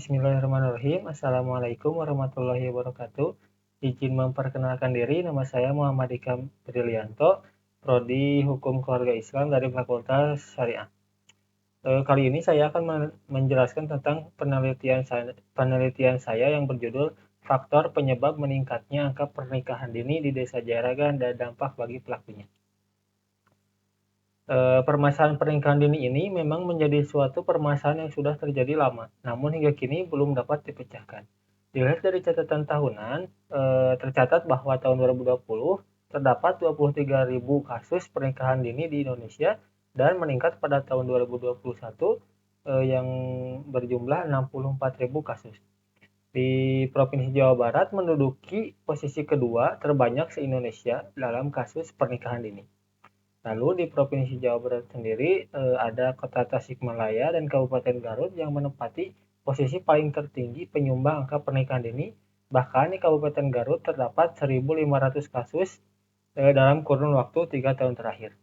Bismillahirrahmanirrahim. Assalamualaikum warahmatullahi wabarakatuh. Izin memperkenalkan diri, nama saya Muhammad Ikam Brilianto, Prodi Hukum Keluarga Islam dari Fakultas Syariah. Kali ini saya akan menjelaskan tentang penelitian saya yang berjudul Faktor Penyebab Meningkatnya Angka Pernikahan Dini di Desa Jayaraga dan Dampak bagi Pelakunya. Permasalahan pernikahan dini ini memang menjadi suatu permasalahan yang sudah terjadi lama, namun hingga kini belum dapat dipecahkan. Dilihat dari catatan tahunan, tercatat bahwa tahun 2020 terdapat 23.000 kasus pernikahan dini di Indonesia dan meningkat pada tahun 2021 yang berjumlah 64.000 kasus. Di Provinsi Jawa Barat menduduki posisi kedua terbanyak se-Indonesia dalam kasus pernikahan dini. Lalu di Provinsi Jawa Barat sendiri ada Kota Tasikmalaya dan Kabupaten Garut yang menempati posisi paling tertinggi penyumbang angka pernikahan dini. Bahkan di Kabupaten Garut terdapat 1.500 kasus dalam kurun waktu 3 tahun terakhir.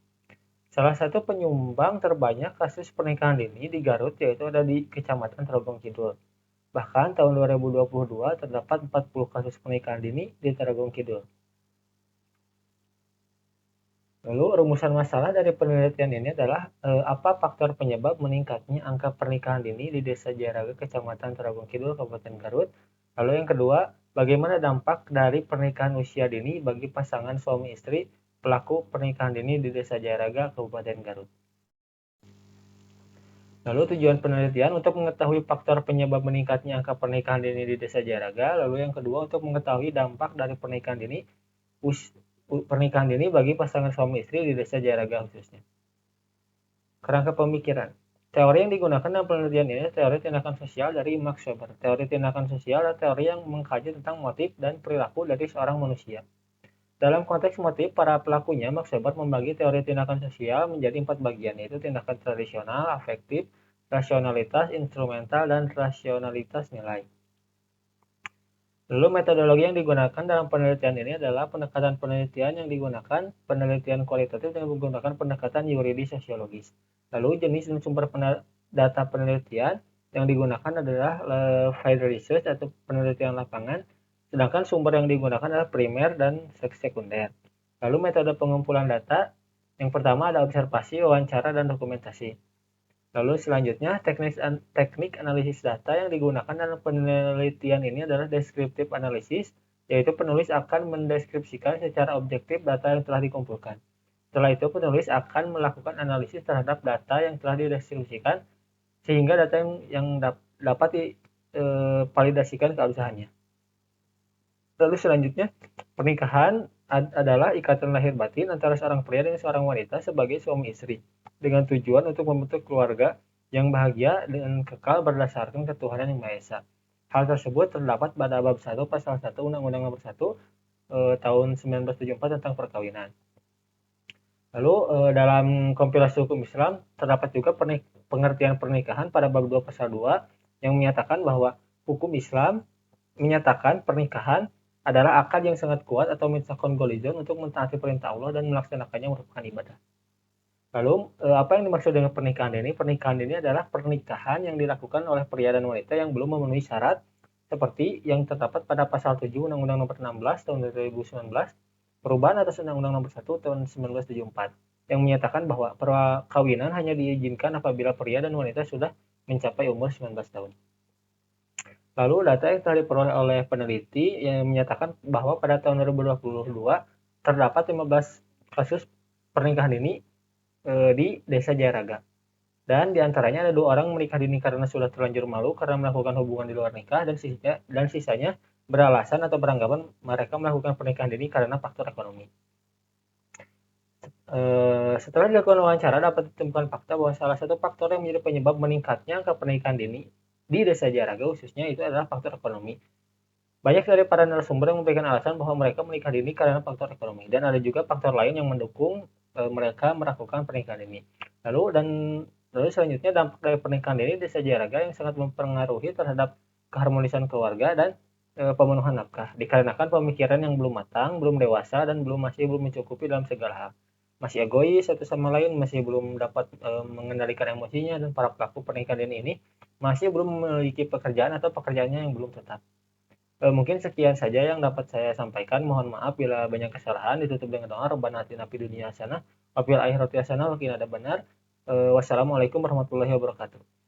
Salah satu penyumbang terbanyak kasus pernikahan dini di Garut yaitu ada di Kecamatan Tarogong Kidul. Bahkan tahun 2022 terdapat 40 kasus pernikahan dini di Tarogong Kidul. Lalu rumusan masalah dari penelitian ini adalah apa faktor penyebab meningkatnya angka pernikahan dini di Desa Jayaraga, Kecamatan Tarogong Kidul, Kabupaten Garut. Lalu yang kedua, bagaimana dampak dari pernikahan usia dini bagi pasangan suami istri pelaku pernikahan dini di Desa Jayaraga, Kabupaten Garut. Lalu tujuan penelitian untuk mengetahui faktor penyebab meningkatnya angka pernikahan dini di Desa Jayaraga. Lalu yang kedua untuk mengetahui dampak dari pernikahan dini bagi pasangan suami istri di Desa Jayaraga khususnya. Kerangka pemikiran. Teori yang digunakan dalam penelitian ini teori tindakan sosial dari Max Weber. Teori tindakan sosial adalah teori yang mengkaji tentang motif dan perilaku dari seorang manusia. Dalam konteks motif, para pelakunya, Max Weber membagi teori tindakan sosial menjadi 4 bagian, yaitu tindakan tradisional, afektif, rasionalitas, instrumental, dan rasionalitas nilai. Lalu metodologi yang digunakan dalam penelitian ini adalah pendekatan penelitian yang digunakan penelitian kualitatif yang menggunakan pendekatan yuridis sosiologis. Lalu jenis dan sumber data penelitian yang digunakan adalah field research atau penelitian lapangan, sedangkan sumber yang digunakan adalah primer dan sekunder. Lalu metode pengumpulan data, yang pertama ada observasi, wawancara, dan dokumentasi. Lalu selanjutnya teknik analisis data yang digunakan dalam penelitian ini adalah descriptive analysis, yaitu penulis akan mendeskripsikan secara objektif data yang telah dikumpulkan. Setelah itu penulis akan melakukan analisis terhadap data yang telah dideskripsikan sehingga data yang dapat divalidasikan keabsahannya. Lalu selanjutnya pernikahan adalah ikatan lahir batin antara seorang pria dan seorang wanita sebagai suami istri dengan tujuan untuk membentuk keluarga yang bahagia dan kekal berdasarkan ketuhanan yang Maha Esa. Hal tersebut terdapat pada bab 1 pasal 1 Undang-Undang Nomor 1 tahun 1974 tentang perkawinan. Lalu dalam kompilasi hukum Islam terdapat juga pengertian pernikahan pada bab 2 pasal 2 yang menyatakan bahwa hukum Islam menyatakan pernikahan adalah akad yang sangat kuat atau mitsaqon golizon untuk mentaati perintah Allah dan melaksanakannya merupakan ibadah. Lalu apa yang dimaksud dengan pernikahan dini? Pernikahan dini adalah pernikahan yang dilakukan oleh pria dan wanita yang belum memenuhi syarat seperti yang terdapat pada pasal 7 Undang-Undang Nomor 16 tahun 2019, perubahan atas Undang-Undang Nomor 1 tahun 1974 yang menyatakan bahwa perkawinan hanya diizinkan apabila pria dan wanita sudah mencapai umur 19 tahun. Lalu data yang telah diperoleh oleh peneliti yang menyatakan bahwa pada tahun 2022 terdapat 15 kasus pernikahan dini di Desa Jayaraga. Dan diantaranya ada 2 orang menikah dini karena sudah terlanjur malu karena melakukan hubungan di luar nikah dan sisanya beralasan atau beranggapan mereka melakukan pernikahan dini karena faktor ekonomi. Setelah dilakukan wawancara dapat ditemukan fakta bahwa salah satu faktor yang menjadi penyebab meningkatnya angka pernikahan dini di Desa Jayaraga khususnya itu adalah faktor ekonomi. Banyak dari para narasumber yang memberikan alasan bahwa mereka menikah dini karena faktor ekonomi dan ada juga faktor lain yang mendukung mereka melakukan pernikahan dini. Lalu selanjutnya dampak dari pernikahan dini di Desa Jayaraga yang sangat mempengaruhi terhadap keharmonisan keluarga dan pemenuhan nafkah dikarenakan pemikiran yang belum matang, belum dewasa dan masih belum mencukupi dalam segala hal. Masih egois satu sama lain, masih belum dapat mengendalikan emosinya dan para pelaku pernikahan dini ini masih belum memiliki pekerjaan atau pekerjaannya yang belum tetap. Mungkin sekian saja yang dapat saya sampaikan. Mohon maaf bila banyak kesalahan. Ditutup dengan doa Rabbana atina fid dunya hasanah wa fil akhirati hasanah wa qina adzabannar. Wassalamualaikum warahmatullahi wabarakatuh.